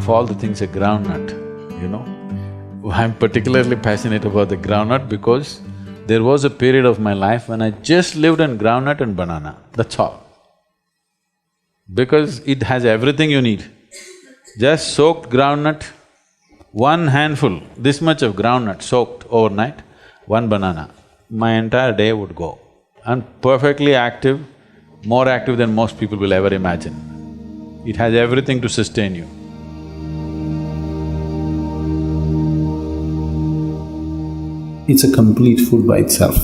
of all the things a groundnut, you know. I'm particularly passionate about the groundnut because there was a period of my life when I just lived on groundnut and banana, that's all. Because it has everything you need. Just soaked groundnut, one handful, this much of groundnut soaked overnight, one banana, my entire day would go. And perfectly active, more active than most people will ever imagine. It has everything to sustain you. It's a complete food by itself.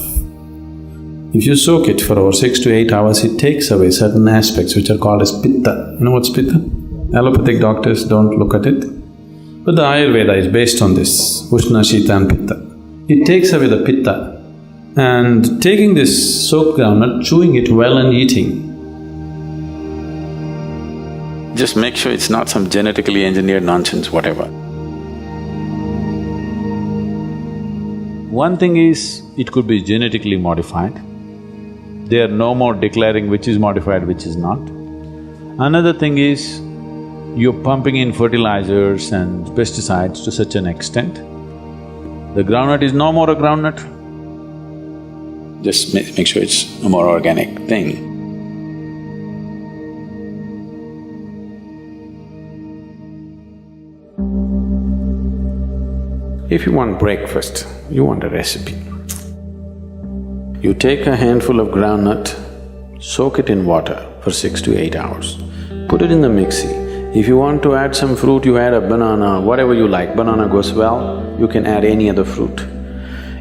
If you soak it for over 6 to 8 hours, it takes away certain aspects which are called as pitta. You know what's pitta? Allopathic doctors don't look at it, but the Ayurveda is based on this, Ushna, Shita and Pitta. It takes away the pitta, and taking this soaked groundnut, chewing it well and eating. Just make sure it's not some genetically engineered nonsense, whatever. One thing is, it could be genetically modified. They are no more declaring which is modified, which is not. Another thing is, you're pumping in fertilizers and pesticides to such an extent, the groundnut is no more a groundnut. Just make sure it's a more organic thing. If you want breakfast, you want a recipe. You take a handful of groundnut, soak it in water for 6 to 8 hours, put it in the mixie. If you want to add some fruit, you add a banana, whatever you like. Banana goes well, you can add any other fruit.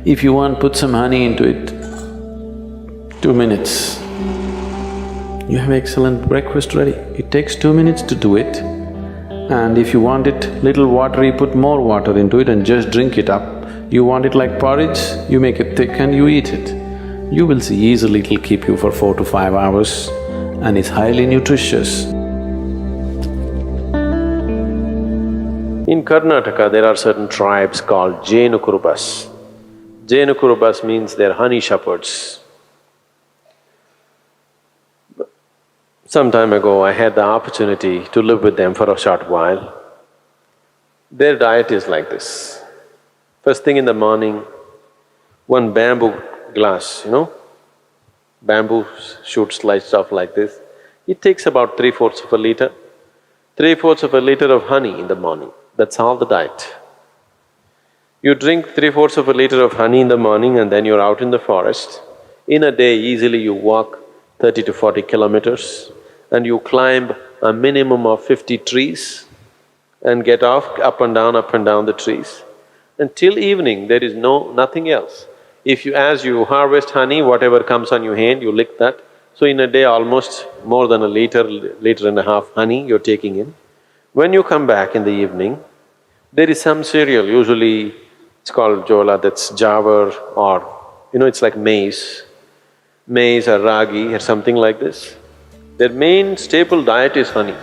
If you want, put some honey into it, 2 minutes. You have excellent breakfast ready. It takes 2 minutes to do it. And if you want it little watery, put more water into it and just drink it up. You want it like porridge, you make it thick and you eat it. You will see easily it'll keep you for 4 to 5 hours and it's highly nutritious. In Karnataka, there are certain tribes called Jenukurubas. Jenukurubas means they're honey shepherds. Some time ago, I had the opportunity to live with them for a short while. Their diet is like this. First thing in the morning, one bamboo glass, you know, bamboo shoot sliced off like this. It takes about 3/4 of a liter. 3/4 of a liter of honey in the morning, that's all the diet. You drink 3/4 of a liter of honey in the morning and then you're out in the forest. In a day, easily you walk 30 to 40 kilometers and you climb a minimum of 50 trees and get off up and down the trees. Until evening, there is nothing else. If you… as you harvest honey, whatever comes on your hand, you lick that. So in a day, almost more than a liter and a half honey you're taking in. When you come back in the evening, there is some cereal, usually it's called jola, that's jawar, or it's like maize or ragi or something like this. Their main staple diet is honey.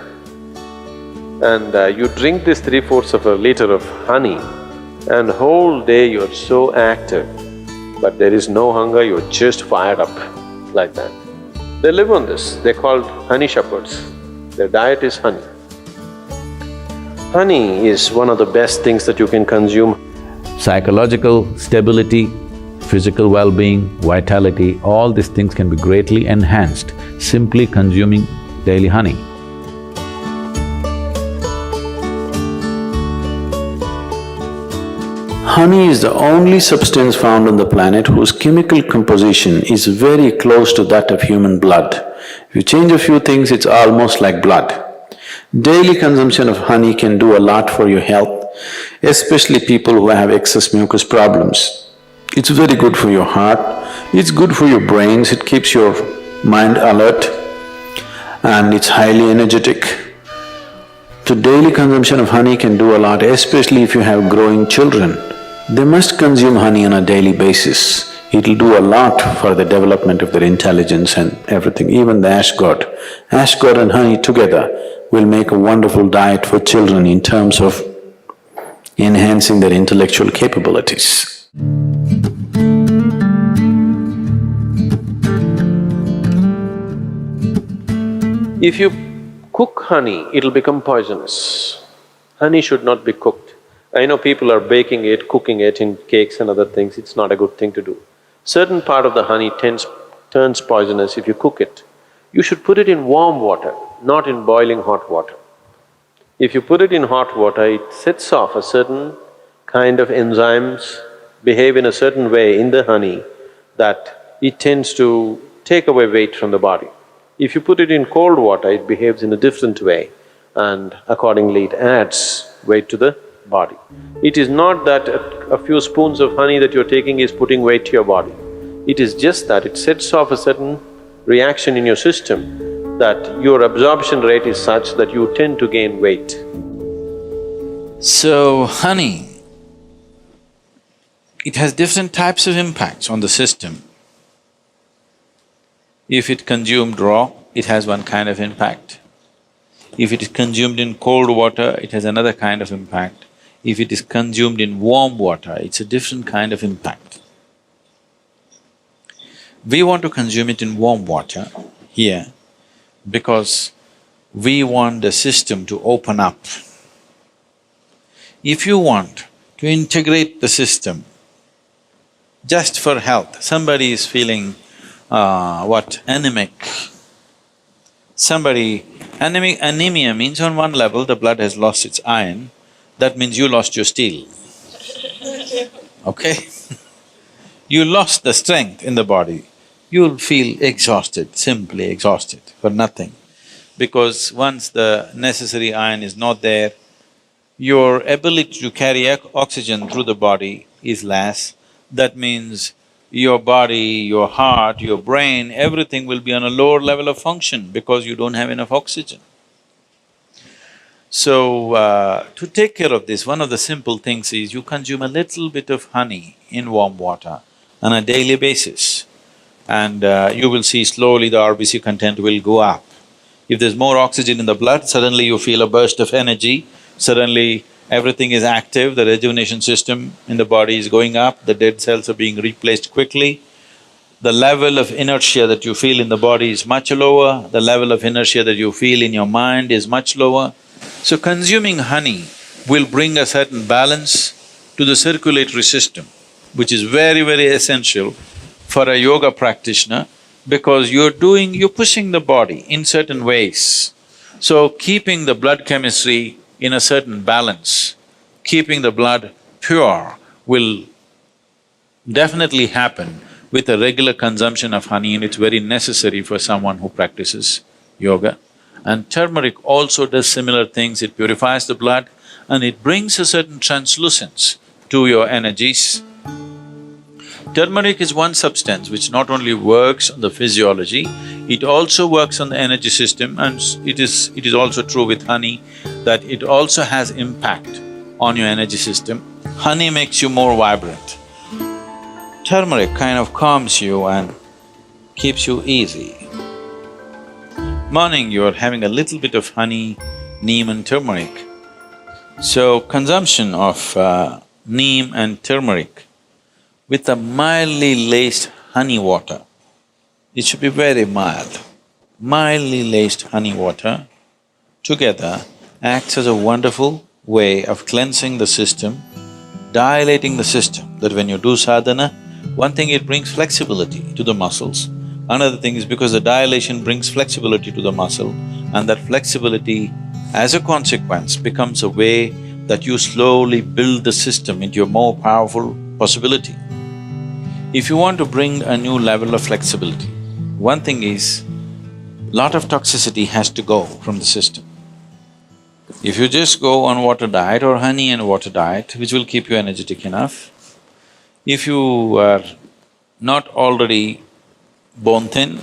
And you drink this 3/4 of a liter of honey and whole day you're so active, but there is no hunger, you're just fired up like that. They live on this, they're called honey shepherds. Their diet is honey. Honey is one of the best things that you can consume. Psychological stability, physical well-being, vitality, all these things can be greatly enhanced simply consuming daily honey. Honey is the only substance found on the planet whose chemical composition is very close to that of human blood. If you change a few things, it's almost like blood. Daily consumption of honey can do a lot for your health, especially people who have excess mucus problems. It's very good for your heart, it's good for your brains, it keeps your mind alert and it's highly energetic. So daily consumption of honey can do a lot, especially if you have growing children. They must consume honey on a daily basis. It'll do a lot for the development of their intelligence and everything, even the ash god. Ash god and honey together will make a wonderful diet for children in terms of enhancing their intellectual capabilities. If you cook honey, it'll become poisonous. Honey should not be cooked. I know people are baking it, cooking it in cakes and other things, it's not a good thing to do. Certain part of the honey turns poisonous if you cook it. You should put it in warm water, not in boiling hot water. If you put it in hot water, it sets off a certain kind of enzymes, behave in a certain way in the honey that it tends to take away weight from the body. If you put it in cold water, it behaves in a different way and accordingly it adds weight to the body. It is not that a few spoons of honey that you're taking is putting weight to your body. It is just that it sets off a certain reaction in your system that your absorption rate is such that you tend to gain weight. So, honey, it has different types of impacts on the system. If it consumed raw, it has one kind of impact. If it is consumed in cold water, it has another kind of impact. If it is consumed in warm water, it's a different kind of impact. We want to consume it in warm water here because we want the system to open up. If you want to integrate the system just for health, somebody is feeling anemic. Anemia means on one level the blood has lost its iron, that means you lost your steel, okay? You lost the strength in the body, you'll feel exhausted, simply exhausted for nothing. Because once the necessary iron is not there, your ability to carry oxygen through the body is less. That means your body, your heart, your brain, everything will be on a lower level of function because you don't have enough oxygen. So, to take care of this, one of the simple things is you consume a little bit of honey in warm water on a daily basis and you will see slowly the RBC content will go up. If there's more oxygen in the blood, suddenly you feel a burst of energy, suddenly everything is active, the rejuvenation system in the body is going up, the dead cells are being replaced quickly. The level of inertia that you feel in the body is much lower, the level of inertia that you feel in your mind is much lower. So consuming honey will bring a certain balance to the circulatory system, which is very, very essential for a yoga practitioner because you're pushing the body in certain ways. So keeping the blood chemistry in a certain balance, keeping the blood pure will definitely happen with a regular consumption of honey, and it's very necessary for someone who practices yoga. And turmeric also does similar things, it purifies the blood and it brings a certain translucence to your energies. Turmeric is one substance which not only works on the physiology, it also works on the energy system, and it is also true with honey that it also has impact on your energy system. Honey makes you more vibrant. Turmeric kind of calms you and keeps you easy. Morning, you're having a little bit of honey, neem and turmeric. So, consumption of neem and turmeric with a mildly laced honey water, it should be very mild. Mildly laced honey water together acts as a wonderful way of cleansing the system, dilating the system, that when you do sadhana, one thing, it brings flexibility to the muscles. Another thing is because the dilation brings flexibility to the muscle, and that flexibility as a consequence becomes a way that you slowly build the system into a more powerful possibility. If you want to bring a new level of flexibility, one thing is, lot of toxicity has to go from the system. If you just go on water diet or honey and water diet, which will keep you energetic enough, if you are not already bone thin,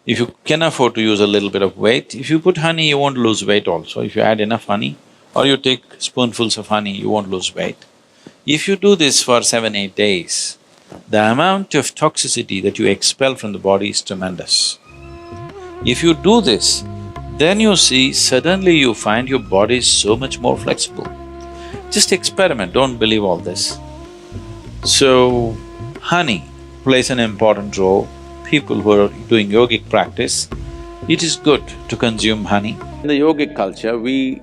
if you can afford to use a little bit of weight, if you put honey, you won't lose weight also. If you add enough honey or you take spoonfuls of honey, you won't lose weight. If you do this for 7-8 days, the amount of toxicity that you expel from the body is tremendous. If you do this, then you see suddenly you find your body is so much more flexible. Just experiment, don't believe all this. So, honey plays an important role. People who are doing yogic practice, it is good to consume honey. In the yogic culture, we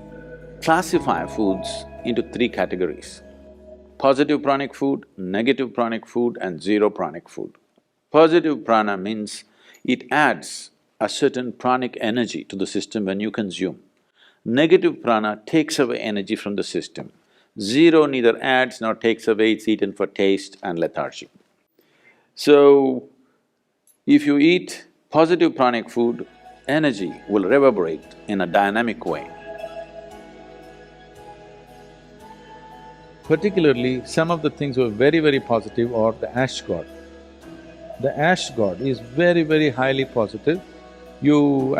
classify foods into three categories: positive pranic food, negative pranic food and zero pranic food. Positive prana means it adds a certain pranic energy to the system when you consume. Negative prana takes away energy from the system. Zero neither adds nor takes away, it's eaten for taste and lethargy. So, if you eat positive pranic food, energy will reverberate in a dynamic way. Particularly, some of the things were very, very positive are the ash god. The ash god is very, very highly positive.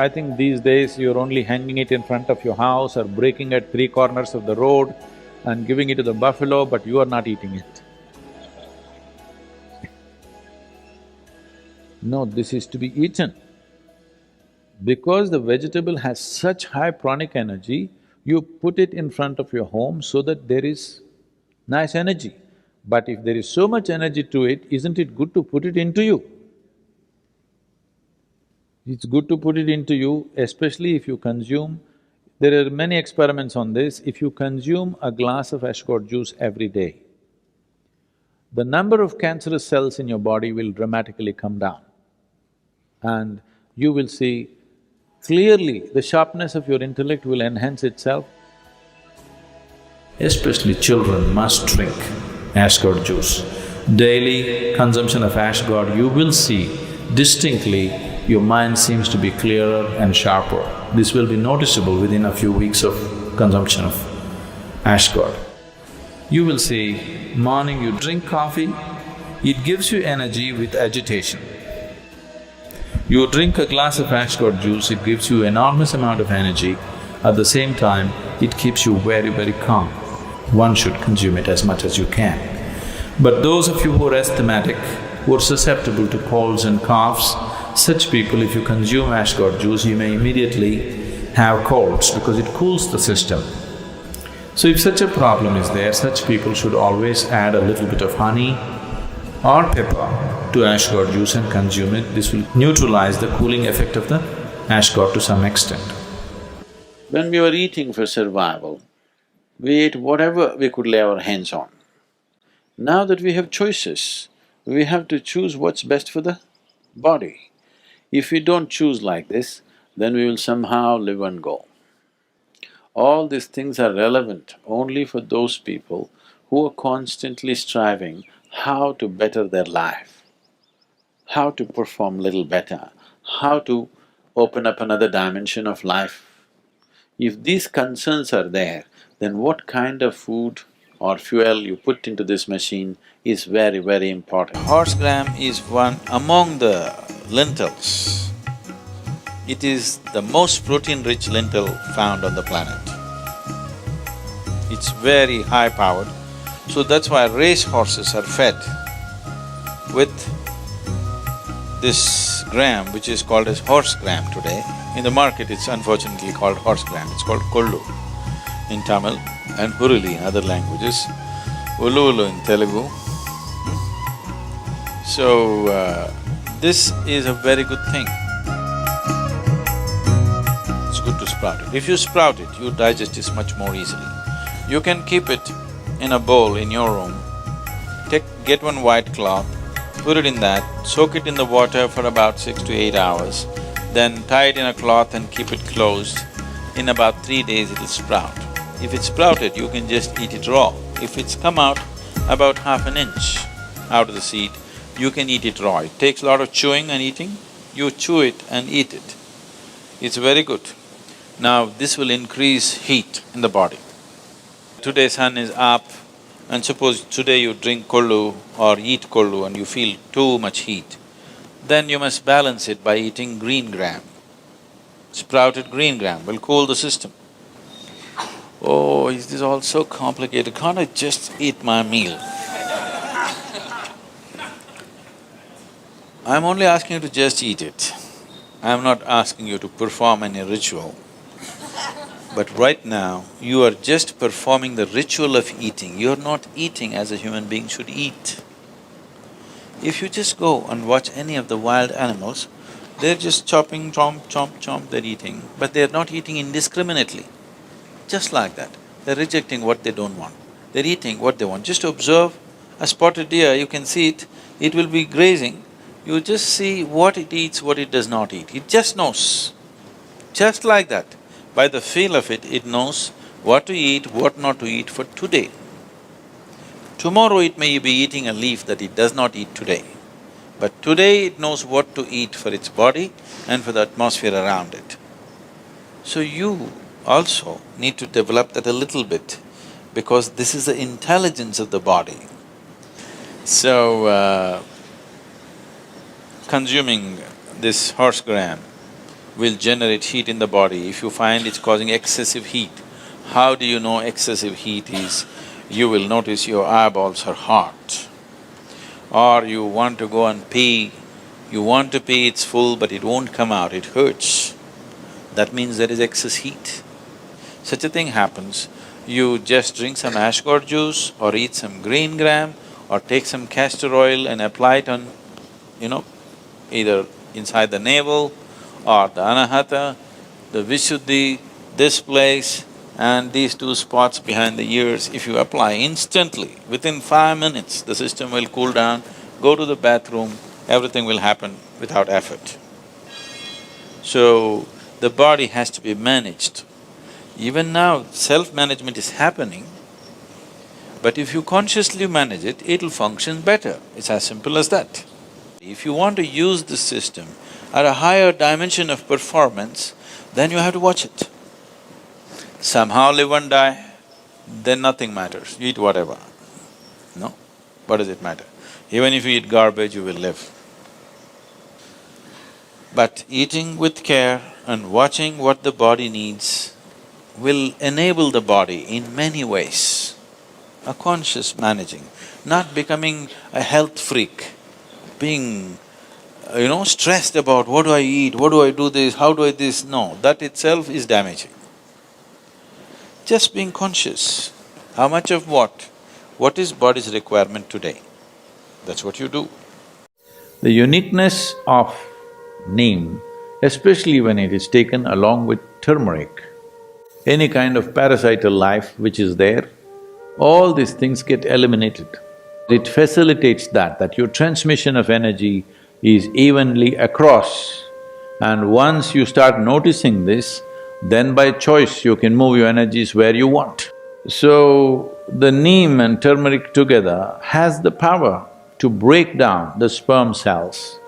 I think these days you're only hanging it in front of your house or breaking at three corners of the road and giving it to the buffalo, but you are not eating it. No, this is to be eaten. Because the vegetable has such high pranic energy, you put it in front of your home so that there is nice energy. But if there is so much energy to it, isn't it good to put it into you? It's good to put it into you, especially if you consume… There are many experiments on this. If you consume a glass of ashgod juice every day, the number of cancerous cells in your body will dramatically come down. And you will see clearly the sharpness of your intellect will enhance itself. Especially children must drink ashgod juice. Daily consumption of ashgod, you will see distinctly your mind seems to be clearer and sharper. This will be noticeable within a few weeks of consumption of ashgod. You will see, morning you drink coffee, it gives you energy with agitation. You drink a glass of ashgod juice, it gives you enormous amount of energy. At the same time, it keeps you very, very calm. One should consume it as much as you can. But those of you who are asthmatic, who are susceptible to colds and coughs, such people, if you consume ashgod juice, you may immediately have colds because it cools the system. So if such a problem is there, such people should always add a little bit of honey or pepper to ashgod juice and consume it. This will neutralize the cooling effect of the ashgod to some extent. When we were eating for survival, we ate whatever we could lay our hands on. Now that we have choices, we have to choose what's best for the body. If we don't choose like this, then we will somehow live and go. All these things are relevant only for those people who are constantly striving how to better their life, how to perform little better, how to open up another dimension of life. If these concerns are there, then what kind of food or fuel you put into this machine is very, very important. Horse gram is one among the lentils. It is the most protein-rich lentil found on the planet. It's very high-powered, so that's why race horses are fed with this gram, which is called as horse gram today. In the market, it's unfortunately called horse gram, it's called kollu in Tamil and huruli in other languages, ulu in Telugu. So, this is a very good thing. It's good to sprout it. If you sprout it, you digest it much more easily. You can keep it in a bowl in your room, get one white cloth, put it in that, soak it in the water for about 6 to 8 hours, then tie it in a cloth and keep it closed. In about 3 days it'll sprout. If it's sprouted, you can just eat it raw. If it's come out about half an inch out of the seed, you can eat it raw. It takes a lot of chewing and eating, you chew it and eat it. It's very good. Now, this will increase heat in the body. Today sun is up, and suppose today you drink kollu or eat kollu and you feel too much heat, then you must balance it by eating green gram. Sprouted green gram will cool the system. Oh, is this all so complicated? Can't I just eat my meal? I'm only asking you to just eat it. I'm not asking you to perform any ritual. But right now, you are just performing the ritual of eating. You're not eating as a human being should eat. If you just go and watch any of the wild animals, they're just chopping, chomp, chomp, chomp, they're eating, but they're not eating indiscriminately. just like that. They're rejecting what they don't want. They're eating what they want. Just observe a spotted deer, you can see it will be grazing. You just see what it eats, what it does not eat. It just knows. Just like that. By the feel of it, it knows what to eat, what not to eat for today. Tomorrow it may be eating a leaf that it does not eat today. But today it knows what to eat for its body and for the atmosphere around it. So you also need to develop that a little bit, because this is the intelligence of the body. So, consuming this horse gram will generate heat in the body. If you find it's causing excessive heat, how do you know excessive heat is? You will notice your eyeballs are hot. Or you want to go and pee, you want to pee, it's full but it won't come out, it hurts. That means there is excess heat. Such a thing happens, you just drink some ash gourd juice or eat some green gram or take some castor oil and apply it on, either inside the navel or the anahata, the vishuddhi, this place and these two spots behind the ears. If you apply instantly, within 5 minutes, the system will cool down, go to the bathroom, everything will happen without effort. So, the body has to be managed. Even now, self-management is happening, but if you consciously manage it, it'll function better. It's as simple as that. If you want to use this system at a higher dimension of performance, then you have to watch it. Somehow live and die, then nothing matters, you eat whatever. No? What does it matter? Even if you eat garbage, you will live. But eating with care and watching what the body needs will enable the body in many ways. A conscious managing, not becoming a health freak, being, stressed about what do I eat, what do I do this, how do I this, no, that itself is damaging. Just being conscious, how much of what is body's requirement today, that's what you do. The uniqueness of neem, especially when it is taken along with turmeric, any kind of parasital life which is there, all these things get eliminated. It facilitates that your transmission of energy is evenly across. And once you start noticing this, then by choice you can move your energies where you want. So, the neem and turmeric together has the power to break down the sperm cells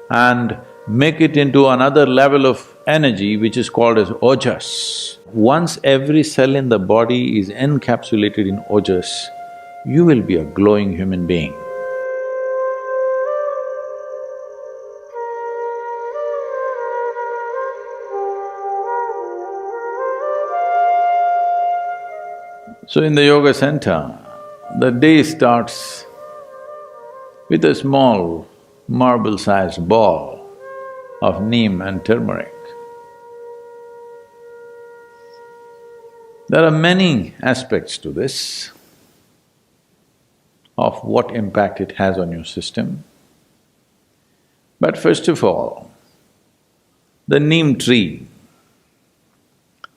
and make it into another level of energy which is called as ojas. Once every cell in the body is encapsulated in ojas, you will be a glowing human being. So in the yoga center, the day starts with a small marble-sized ball of neem and turmeric. There are many aspects to this, of what impact it has on your system. But first of all, the neem tree,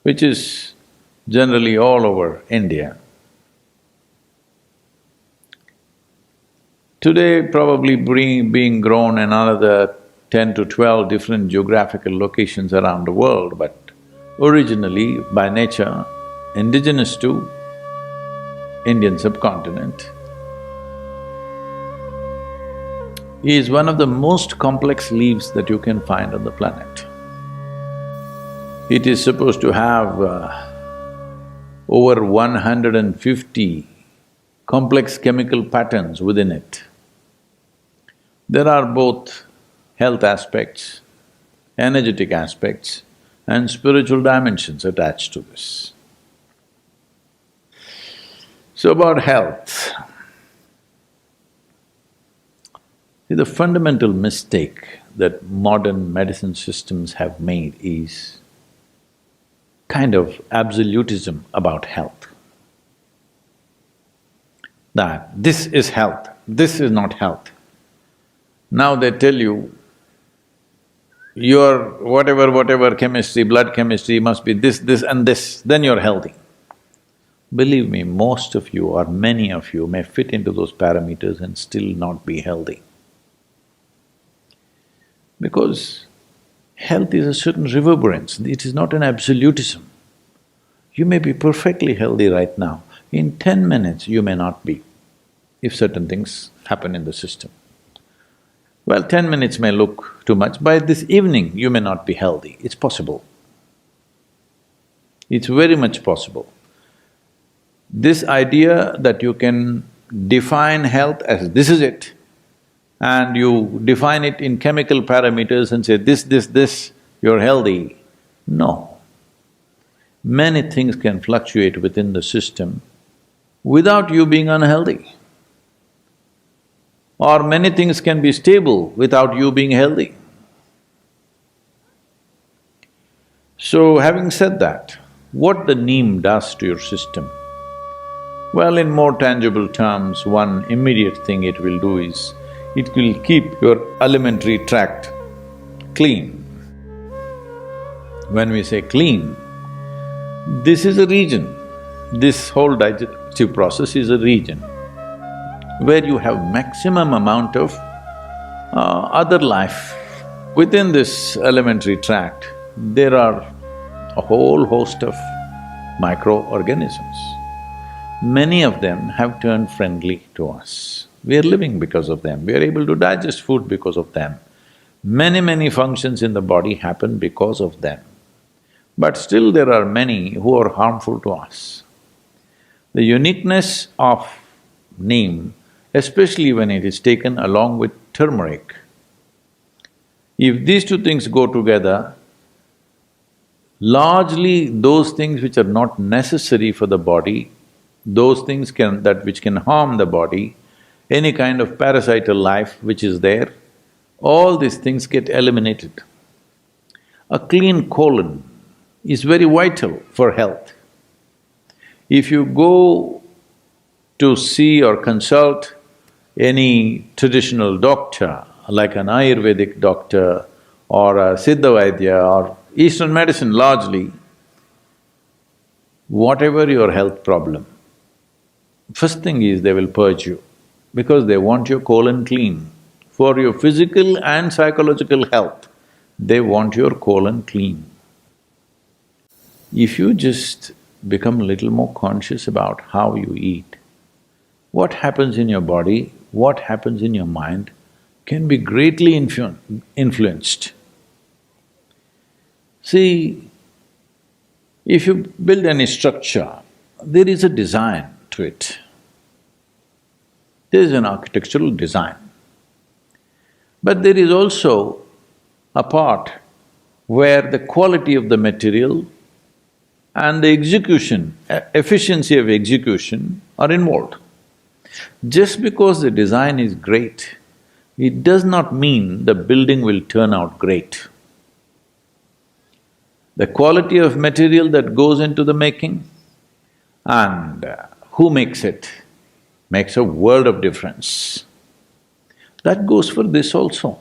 which is generally all over India, today probably being grown in another 10 to 12 different geographical locations around the world, but originally, by nature, indigenous to Indian subcontinent, is one of the most complex leaves that you can find on the planet. It is supposed to have over 150 complex chemical patterns within it. There are both health aspects, energetic aspects, and spiritual dimensions attached to this. So about health, the fundamental mistake that modern medicine systems have made is kind of absolutism about health. That this is health, this is not health. Now they tell you, your whatever chemistry, blood chemistry must be this, this and this, then you're healthy. Believe me, most of you or many of you may fit into those parameters and still not be healthy. Because health is a certain reverberance, it is not an absolutism. You may be perfectly healthy right now, in 10 minutes you may not be, if certain things happen in the system. Well, 10 minutes may look too much, by this evening you may not be healthy, it's possible. It's very much possible. This idea that you can define health as this is it, and you define it in chemical parameters and say this, you're healthy. No. Many things can fluctuate within the system without you being unhealthy. Or many things can be stable without you being healthy. So having said that, what the neem does to your system? Well, in more tangible terms, one immediate thing it will do is, it will keep your alimentary tract clean. When we say clean, this is a region, this whole digestive process is a region where you have maximum amount of other life. Within this alimentary tract, there are a whole host of microorganisms. Many of them have turned friendly to us. We are living because of them, we are able to digest food because of them. Many functions in the body happen because of them. But still there are many who are harmful to us. The uniqueness of neem, especially when it is taken along with turmeric, if these two things go together, largely those things which are not necessary for the body, those things which can harm the body, any kind of parasital life which is there, all these things get eliminated. A clean colon is very vital for health. If you go to see or consult any traditional doctor, like an Ayurvedic doctor or a Siddha Vaidya or Eastern medicine largely, whatever your health problem, first thing is they will purge you because they want your colon clean. For your physical and psychological health, they want your colon clean. If you just become a little more conscious about how you eat, what happens in your body, what happens in your mind can be greatly influenced. See, if you build any structure, there is a design to it. There is an architectural design. But there is also a part where the quality of the material and the execution, efficiency of execution are involved. Just because the design is great, it does not mean the building will turn out great. The quality of material that goes into the making and who makes it makes a world of difference. That goes for this also.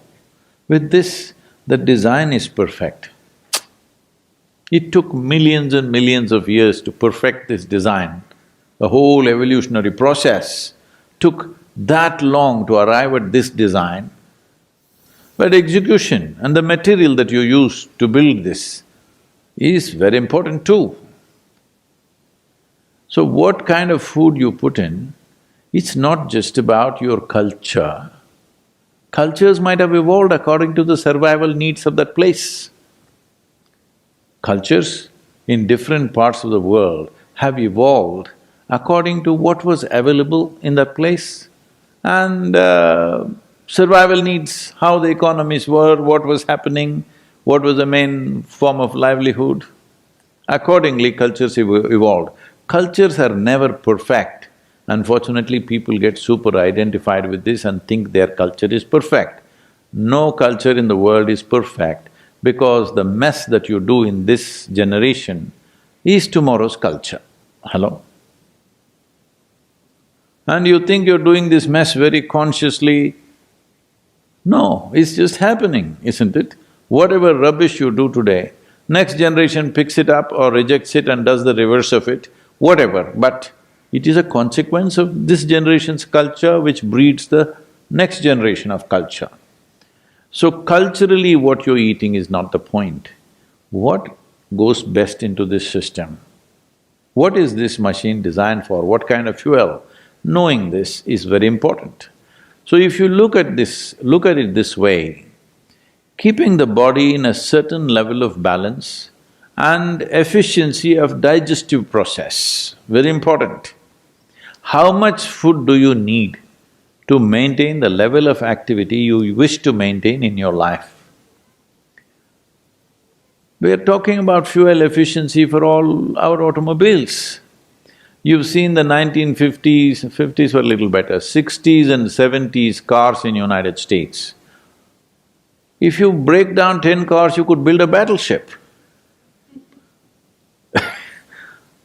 With this, the design is perfect. It took millions and millions of years to perfect this design. The whole evolutionary process took that long to arrive at this design. But execution and the material that you use to build this is very important too. So what kind of food you put in, it's not just about your culture. Cultures might have evolved according to the survival needs of that place. Cultures in different parts of the world have evolved according to what was available in that place and survival needs, how the economies were, what was happening, what was the main form of livelihood. Accordingly, cultures evolved. Cultures are never perfect. Unfortunately, people get super identified with this and think their culture is perfect. No culture in the world is perfect because the mess that you do in this generation is tomorrow's culture. Hello? And you think you're doing this mess very consciously. No, it's just happening, isn't it? Whatever rubbish you do today, next generation picks it up or rejects it and does the reverse of it. whatever, but it is a consequence of this generation's culture which breeds the next generation of culture. So culturally what you're eating is not the point. What goes best into this system? What is this machine designed for? What kind of fuel? Knowing this is very important. So if you look at it this way, keeping the body in a certain level of balance and efficiency of digestive process, very important. How much food do you need to maintain the level of activity you wish to maintain in your life? We are talking about fuel efficiency for all our automobiles. You've seen the 1950s, fifties were a little better, 60s and 70s cars in United States. If you break down 10 cars, you could build a battleship.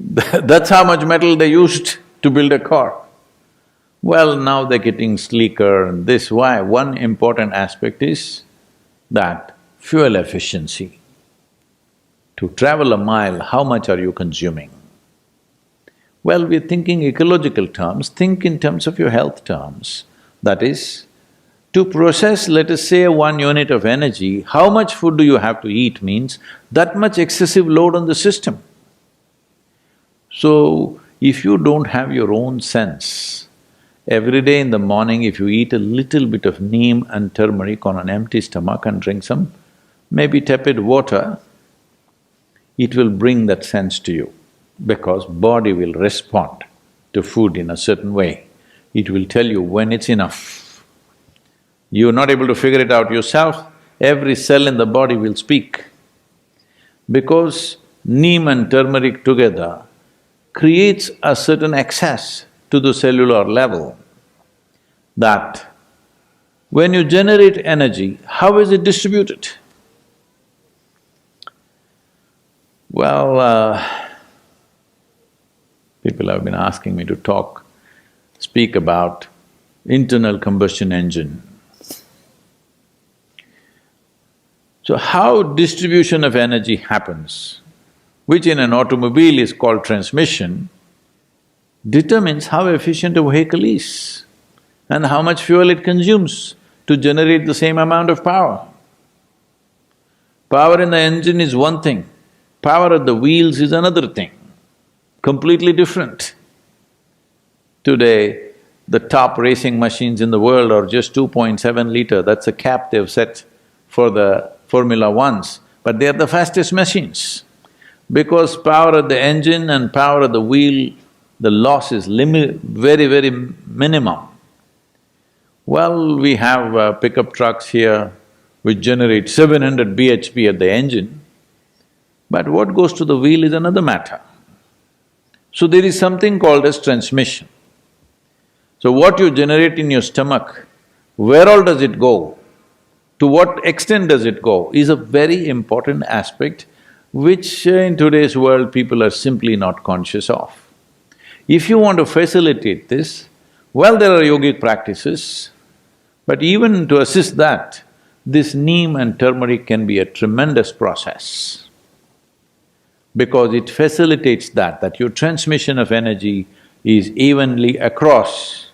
That's how much metal they used to build a car. Well, now they're getting sleeker and this. Why? One important aspect is that fuel efficiency. To travel a mile, how much are you consuming? Well, we're thinking ecological terms, think in terms of your health terms. That is, to process, let us say, 1 unit of energy, how much food do you have to eat means that much excessive load on the system. So, if you don't have your own sense, every day in the morning if you eat a little bit of neem and turmeric on an empty stomach and drink some maybe tepid water, it will bring that sense to you, because body will respond to food in a certain way. It will tell you when it's enough. You're not able to figure it out yourself, every cell in the body will speak. Because neem and turmeric together creates a certain access to the cellular level that when you generate energy, how is it distributed? Well, people have been asking me to speak about internal combustion engine. So how distribution of energy happens, which in an automobile is called transmission, determines how efficient a vehicle is and how much fuel it consumes to generate the same amount of power. Power in the engine is one thing, power at the wheels is another thing, completely different. Today, the top racing machines in the world are just 2.7 liter, that's a cap they've set for the Formula Ones, but they are the fastest machines. Because power at the engine and power at the wheel, the loss is very minimum. Well, we have pickup trucks here which generate 700 bhp at the engine, but what goes to the wheel is another matter. So there is something called as transmission. So what you generate in your stomach, where all does it go? To what extent does it go is a very important aspect which in today's world people are simply not conscious of. If you want to facilitate this, well, there are yogic practices, but even to assist that, this neem and turmeric can be a tremendous process because it facilitates that your transmission of energy is evenly across.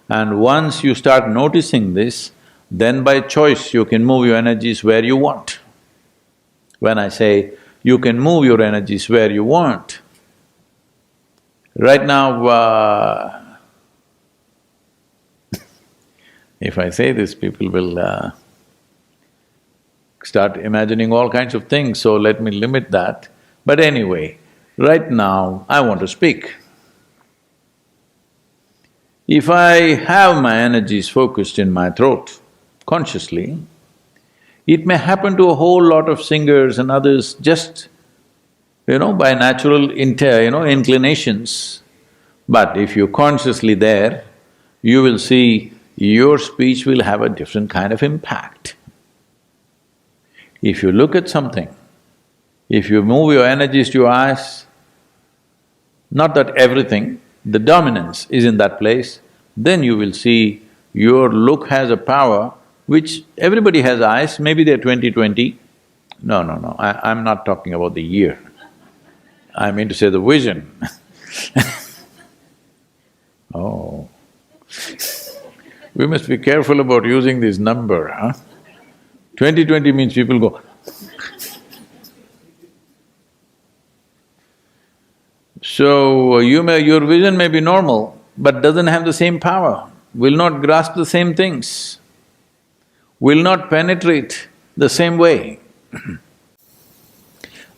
And once you start noticing this, then by choice you can move your energies where you want. When I say you can move your energies where you want, right now, if I say this, people will start imagining all kinds of things, so let me limit that. But anyway, right now I want to speak. If I have my energies focused in my throat consciously, it may happen to a whole lot of singers and others just, by natural inclinations. But if you're consciously there, you will see your speech will have a different kind of impact. If you look at something, if you move your energies to your eyes, not that everything, the dominance is in that place, then you will see your look has a power which everybody has eyes, maybe they're 20/20. No, I'm not talking about the year. I mean to say the vision. Oh, we must be careful about using this number, huh? 20/20 means people go. So, your vision may be normal, but doesn't have the same power, will not grasp the same things, will not penetrate the same way.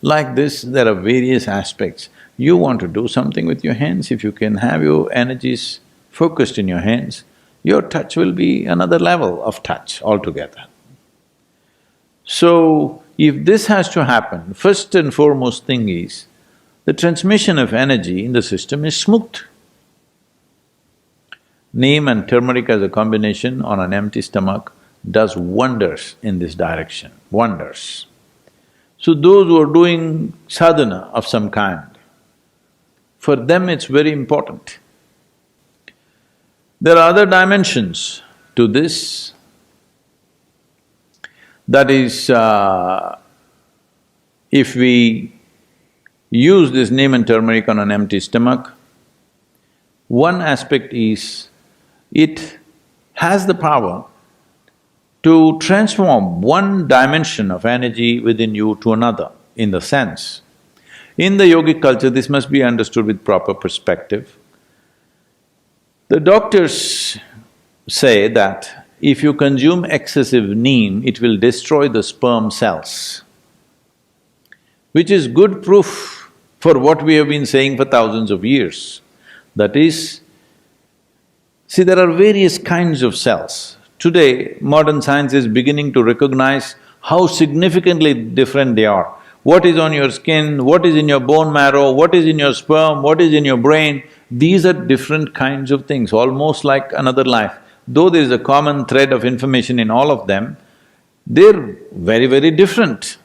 Like this, there are various aspects. You want to do something with your hands, if you can have your energies focused in your hands, your touch will be another level of touch altogether. So, if this has to happen, first and foremost thing is, the transmission of energy in the system is smooth. Neem and turmeric as a combination on an empty stomach does wonders in this direction, wonders. So those who are doing sadhana of some kind, for them it's very important. There are other dimensions to this. That is, if we use this neem and turmeric on an empty stomach, one aspect is, it has the power to transform one dimension of energy within you to another, in the sense. In the yogic culture, this must be understood with proper perspective. The doctors say that if you consume excessive neem, it will destroy the sperm cells, which is good proof for what we have been saying for thousands of years. That is, see, there are various kinds of cells. Today, modern science is beginning to recognize how significantly different they are. What is on your skin, what is in your bone marrow, what is in your sperm, what is in your brain, these are different kinds of things, almost like another life. Though there is a common thread of information in all of them, they're very, very different.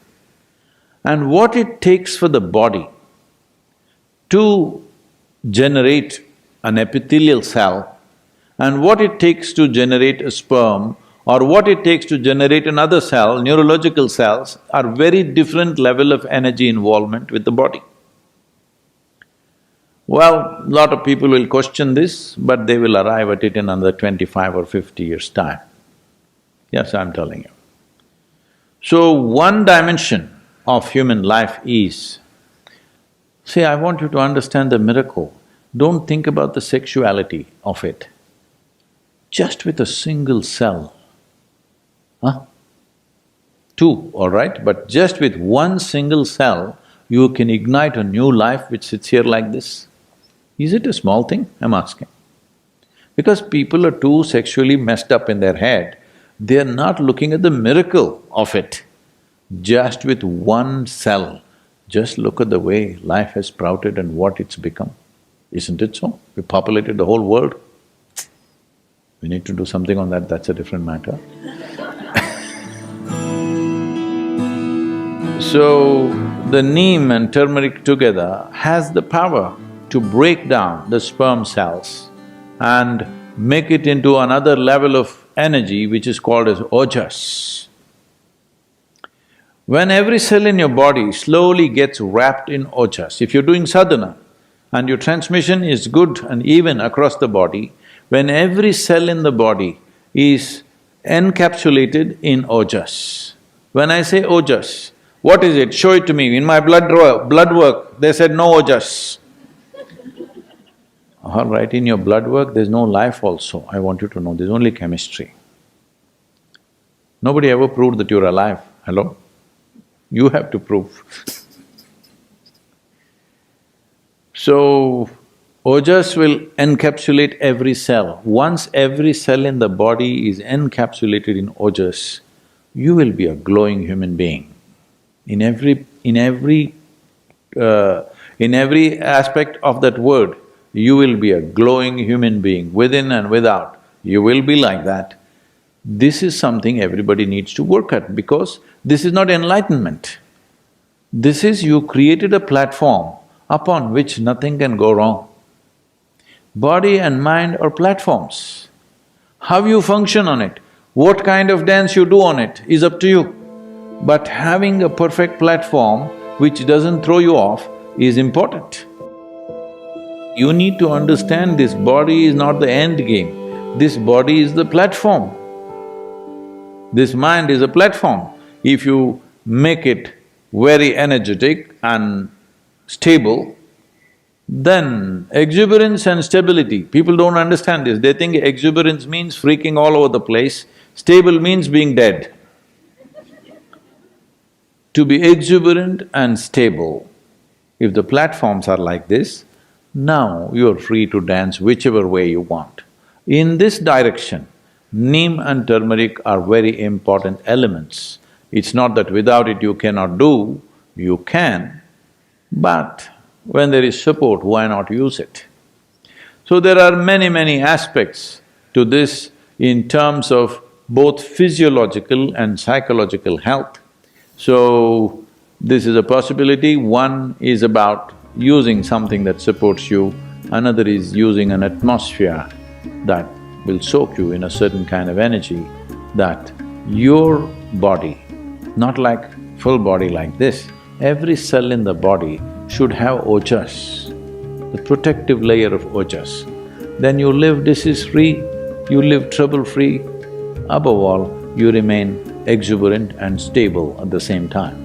And what it takes for the body to generate an epithelial cell, and what it takes to generate a sperm, or what it takes to generate another cell, neurological cells, are very different level of energy involvement with the body. Well, lot of people will question this, but they will arrive at it in another 25 or 50 years' time. Yes, I'm telling you. So, one dimension of human life is, see, I want you to understand the miracle. Don't think about the sexuality of it. Just with a single cell, two, all right, but just with one single cell, you can ignite a new life which sits here like this. Is it a small thing? I'm asking. Because people are too sexually messed up in their head, they're not looking at the miracle of it. Just with one cell, just look at the way life has sprouted and what it's become. Isn't it so? We populated the whole world. We need to do something on that, that's a different matter. So, the neem and turmeric together has the power to break down the sperm cells and make it into another level of energy which is called as ojas. When every cell in your body slowly gets wrapped in ojas, if you're doing sadhana and your transmission is good and even across the body, when every cell in the body is encapsulated in ojas. When I say ojas, what is it? Show it to me. In my blood work, they said no ojas. All right, in your blood work, there's no life also, I want you to know, there's only chemistry. Nobody ever proved that you're alive, hello? You have to prove. So, ojas will encapsulate every cell. Once every cell in the body is encapsulated in ojas, you will be a glowing human being. In every aspect of that word, you will be a glowing human being, within and without, you will be like that. This is something everybody needs to work at, because this is not enlightenment. This is you created a platform upon which nothing can go wrong. Body and mind are platforms. How you function on it, what kind of dance you do on it is up to you. But having a perfect platform which doesn't throw you off is important. You need to understand this body is not the end game, this body is the platform. This mind is a platform. If you make it very energetic and stable, then exuberance and stability, people don't understand this. They think exuberance means freaking all over the place, stable means being dead. To be exuberant and stable, if the platforms are like this, now you're free to dance whichever way you want. In this direction, neem and turmeric are very important elements. It's not that without it you cannot do, you can, but when there is support, why not use it? So there are many aspects to this in terms of both physiological and psychological health. So, this is a possibility. One is about using something that supports you, another is using an atmosphere that will soak you in a certain kind of energy, that your body, not like full body like this, every cell in the body should have ojas, the protective layer of ojas. Then you live disease-free, you live trouble-free, above all, you remain exuberant and stable at the same time.